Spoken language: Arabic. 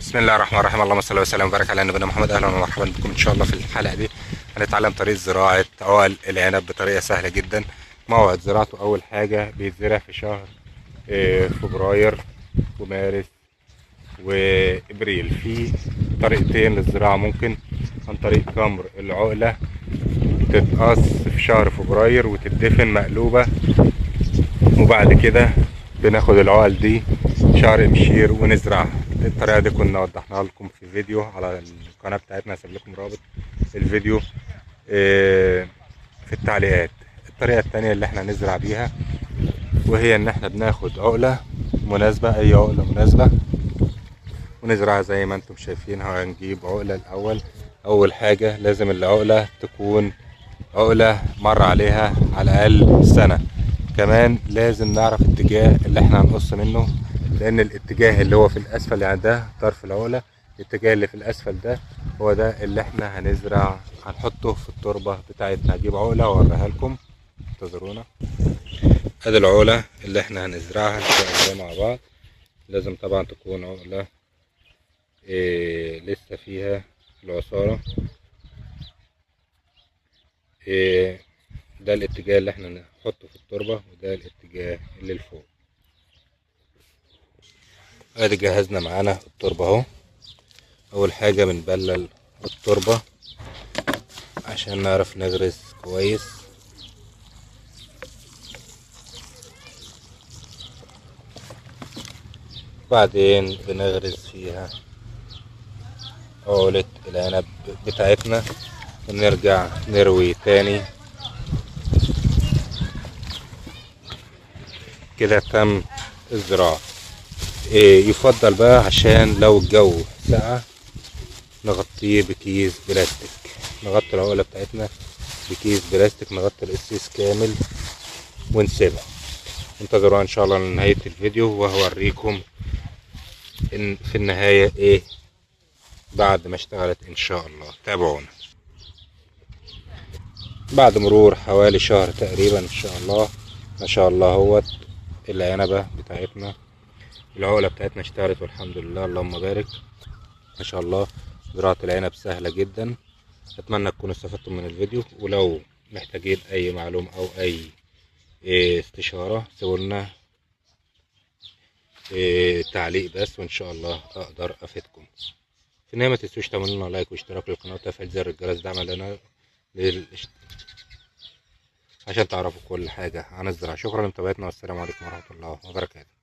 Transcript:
بسم الله الرحمن الرحيم. اللهم صل وسلم وبارك على نبينا محمد. اهلا ومرحبا بكم ان شاء الله. في الحلقه دي هنتعلم طريقه زراعه عقل العنب بطريقه سهله جدا. موعد زراعته اول حاجه بيتزرع في شهر فبراير ومارس وابريل. في طريقتين للزراعه، ممكن عن طريق كمر العقله تتقص في شهر فبراير وتدفن مقلوبه، وبعد كده بناخد العقل دي شهر مشير ونزرعها. الطريقه دي كنا وضحناها لكم في فيديو على القناه بتاعتنا، هسيب لكم رابط الفيديو في التعليقات. الطريقه التانية اللي احنا نزرع بيها وهي ان احنا بناخد عقله مناسبه، اي عقله مناسبه، ونزرعها زي ما انتم شايفين. هنجيب عقله الاول. اول حاجه لازم العقله تكون عقله مر عليها على الاقل سنه. كمان لازم نعرف اتجاه اللي احنا هنقص منه، لان الاتجاه اللي هو في الاسفل يعني ده طرف العقله، الاتجاه اللي في الاسفل ده هو ده اللي احنا هنحطه في التربه بتاعتنا. هجيب عقله واوريها لكم، انتظرونا. ادي العقله اللي احنا هنزرعها ان شاء الله مع بعض. لازم طبعا تكون عقله لسه فيها العصاره. ده الاتجاه اللي احنا نحطه في التربه، وده الاتجاه اللي لفوق. ادي جهزنا معانا التربه اهو. اول حاجه بنبلل التربه عشان نعرف نغرس كويس. بعدين بنغرس فيها عقلة العنب بتاعتنا ونرجع نروي تاني. كده تم الزراعة. يفضل بقى عشان لو الجو ساقع نغطيه بكيس بلاستيك، نغطي العقلة بتاعتنا بكيس بلاستيك، نغطي القصيص كامل ونسيبها. انتظروا ان شاء الله لنهاية الفيديو وهوريكم ان في النهاية ايه بعد ما اشتغلت ان شاء الله. تابعونا. بعد مرور حوالي شهر تقريبا ان شاء الله، ما شاء الله هوت العنبة بتاعتنا، العقلة بتاعتنا اشتغلت والحمد لله، اللهم بارك ما شاء الله. زراعة العنب سهلة جدا. اتمنى تكونوا استفدتم من الفيديو، ولو محتاجين اي معلومة او اي استشارة سيبوا لنا تعليق بس، وان شاء الله اقدر افيدكم. في النهاية ما تنسوش تعملوا لنا لايك واشتراك للقناة وتفعيل زر الجرس دعما لنا عشان تعرفوا كل حاجة عن الزراعة. شكرا لمتابعتنا والسلام عليكم ورحمة الله وبركاته.